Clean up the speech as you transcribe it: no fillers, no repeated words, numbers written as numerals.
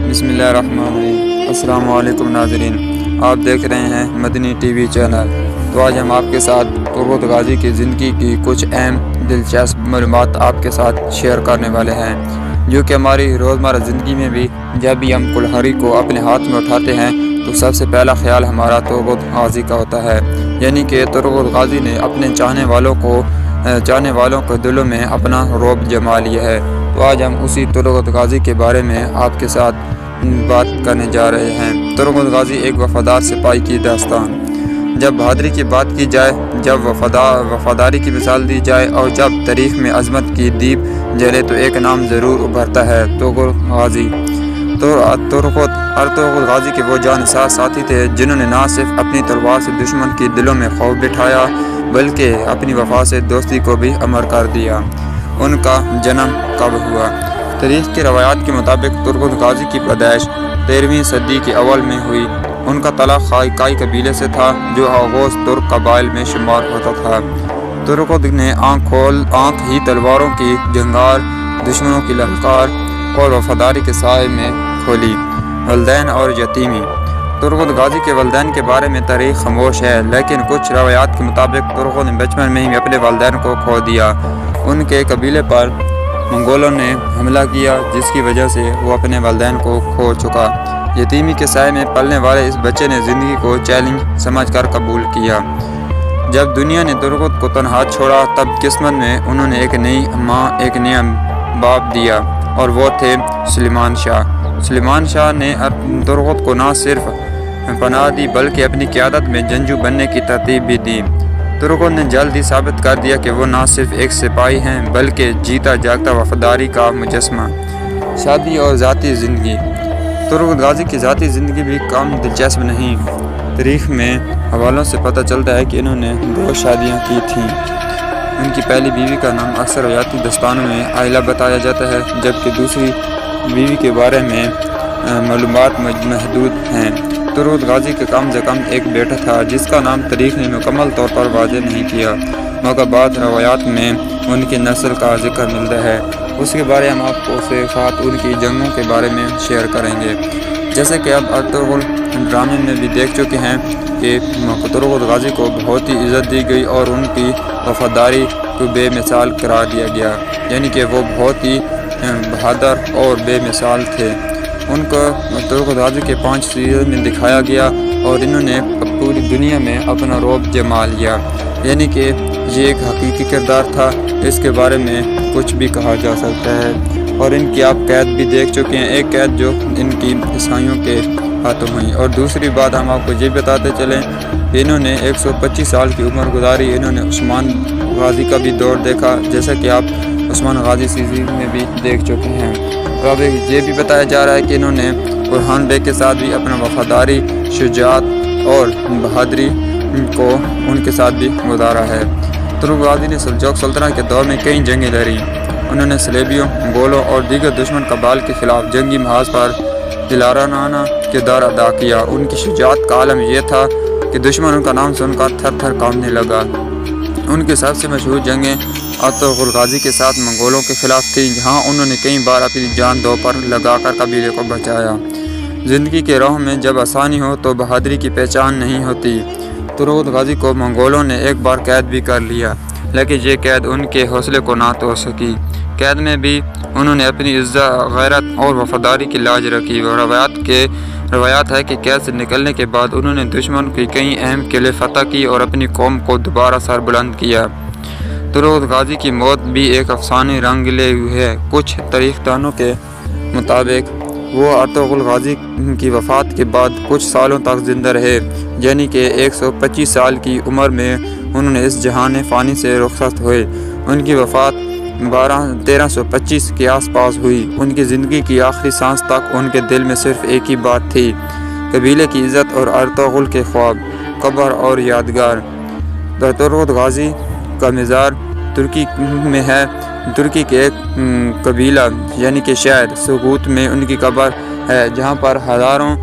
بسم اللہ الرحمن الرحیم۔ السلام علیکم ناظرین، آپ دیکھ رہے ہیں مدنی ٹی وی چینل۔ تو آج ہم آپ کے ساتھ ترغت غازی کی زندگی کی کچھ اہم دلچسپ معلومات آپ کے ساتھ شیئر کرنے والے ہیں، جو کہ ہماری روزمرہ زندگی میں بھی جب بھی ہم کلہاڑی کو اپنے ہاتھ میں اٹھاتے ہیں تو سب سے پہلا خیال ہمارا ترغت غازی کا ہوتا ہے، یعنی کہ ترغت غازی نے اپنے چاہنے والوں کو دلوں میں اپنا رعب جما لیا ہے۔ تو آج ہم اسی ترغت غازی کے بارے میں آپ کے ساتھ بات کرنے جا رہے ہیں۔ ترغت غازی ایک وفادار سپاہی کی داستان۔ جب بہادری کی بات کی جائے، جب وفاداری کی مثال دی جائے اور جب تاریخ میں عظمت کی دیپ جلے تو ایک نام ضرور ابھرتا ہے، ترغت غازی۔ ترغت غازی کے وہ جانسار ساتھی تھے جنہوں نے نہ صرف اپنی تلوار سے دشمن کے دلوں میں خوف بٹھایا بلکہ اپنی وفا سے دوستی کو بھی امر کر دیا۔ ان کا جنم کب ہوا؟ تاریخ کی روایات کے مطابق ترغت غازی کی پیدائش 13ویں صدی کے اول میں ہوئی۔ ان کا تعلق کائی قبیلے سے تھا جو آغوز ترک قبائل میں شمار ہوتا تھا۔ ترغت نے آنکھ ہی تلواروں کی جھنکار، دشمنوں کی للکار اور وفاداری کے سائے میں کھولی۔ والدین اور یتیمی۔ ترغت غازی کے والدین کے بارے میں تاریخ خاموش ہے، لیکن کچھ روایات کے مطابق ترغت نے بچپن میں ہی اپنے والدین کو کھو دیا۔ ان کے قبیلے پر منگولوں نے حملہ کیا جس کی وجہ سے وہ اپنے والدین کو کھو چکا۔ یتیمی کے سائے میں پلنے والے اس بچے نے زندگی کو چیلنج سمجھ کر قبول کیا۔ جب دنیا نے ترغت کو تنہا چھوڑا تب قسمت میں انہوں نے ایک نئی ماں، ایک نیا باپ دیا، اور وہ تھے سلیمان شاہ۔ سلیمان شاہ نے ترغت کو نہ صرف پناہ دی بلکہ اپنی قیادت میں جنگجو بننے کی ترتیب بھی دی۔ ترغت نے جلد ہی ثابت کر دیا کہ وہ نہ صرف ایک سپاہی ہیں بلکہ جیتا جاگتا وفاداری کا مجسمہ۔ شادی اور ذاتی زندگی۔ ترغت غازی کی ذاتی زندگی بھی کم دلچسپ نہیں۔ تاریخ میں حوالوں سے پتہ چلتا ہے کہ انہوں نے 2 شادیاں کی تھیں۔ ان کی پہلی بیوی کا نام اکثر روایتی داستانوں میں عائلہ بتایا جاتا ہے، جبکہ دوسری بیوی کے بارے میں معلومات محدود ہیں۔ ترغت غازی کا کم از کم ایک بیٹا تھا جس کا نام تاریخ نے مکمل طور پر واضح نہیں کیا، مگر بعض روایات میں ان کی نسل کا ذکر ملتا ہے۔ اس کے بارے ہم آپ کو صفات ان کی جنگوں کے بارے میں شیئر کریں گے۔ جیسے کہ اب ارطغرل ڈرامے میں بھی دیکھ چکے ہیں کہ ترغت غازی کو بہت ہی عزت دی گئی اور ان کی وفاداری کو بے مثال قرار دیا گیا، یعنی کہ وہ بہت ہی بہادر اور بے مثال تھے۔ ان کو ترغت غازی کے 5 سیزن میں دکھایا گیا اور انہوں نے پوری دنیا میں اپنا رعب جما لیا، یعنی کہ یہ ایک حقیقی کردار تھا، اس کے بارے میں کچھ بھی کہا جا سکتا ہے۔ اور ان کی آپ قید بھی دیکھ چکے ہیں، ایک قید جو ان کی عیسائیوں کے ہاتھوں ہوئی۔ اور دوسری بات ہم آپ کو یہ بتاتے چلیں کہ انہوں نے 125 سال کی عمر گزاری۔ انہوں نے عثمان غازی کا بھی دور دیکھا، جیسا کہ آپ عثمان غازی سیزن میں بھی دیکھ چکے ہیں۔ اور اب یہ بھی بتایا جا رہا ہے کہ انہوں نے برہان بیگ کے ساتھ بھی اپنا وفاداری، شجاعت اور بہادری کو ان کے ساتھ بھی گزارا ہے۔ ترغت غازی نے سلجوق سلطنت کے دور میں کئی جنگیں لڑیں۔ انہوں نے صلیبیوں، منگولوں اور دیگر دشمن قبائل کے خلاف جنگی محاذ پر دلارانہ کردار ادا کیا۔ ان کی شجاعت کا عالم یہ تھا کہ دشمن ان کا نام سن کر تھر تھر کانپنے لگا۔ ان کی سب سے مشہور جنگیں ارطغرل غازی کے ساتھ منگولوں کے خلاف تھیں، جہاں انہوں نے کئی بار اپنی جان دو پر لگا کر قبیلے کو بچایا۔ زندگی کے راہ میں جب آسانی ہو تو بہادری کی پہچان نہیں ہوتی۔ ترغت غازی کو منگولوں نے ایک بار قید بھی کر لیا، لیکن یہ قید ان کے حوصلے کو نہ توڑ سکی۔ قید میں بھی انہوں نے اپنی عزت، غیرت اور وفاداری کی لاج رکھی۔ روایات ہے کہ قید سے نکلنے کے بعد انہوں نے دشمن کی کئی اہم قلعے فتح کی اور اپنی قوم کو دوبارہ سر بلند کیا۔ ترغت غازی کی موت بھی ایک افسانوی رنگ لے ہوئی ہے۔ کچھ تاریخ دانوں کے مطابق وہ ارطغرل غازی کی وفات کے بعد کچھ سالوں تک زندہ رہے، یعنی کہ 125 سال کی عمر میں انہوں نے اس جہان فانی سے رخصت ہوئے۔ ان کی وفات 1325 کے آس پاس ہوئی۔ ان کی زندگی کی آخری سانس تک ان کے دل میں صرف ایک ہی بات تھی: قبیلے کی عزت اور ارطغرل کے خواب، قبر اور یادگار۔ ترغت غازی کا مزار ترکی میں ہے۔ ترکی کے ایک قبیلہ یعنی کہ شہر سقوط میں ان کی قبر ہے، جہاں پر ہزاروں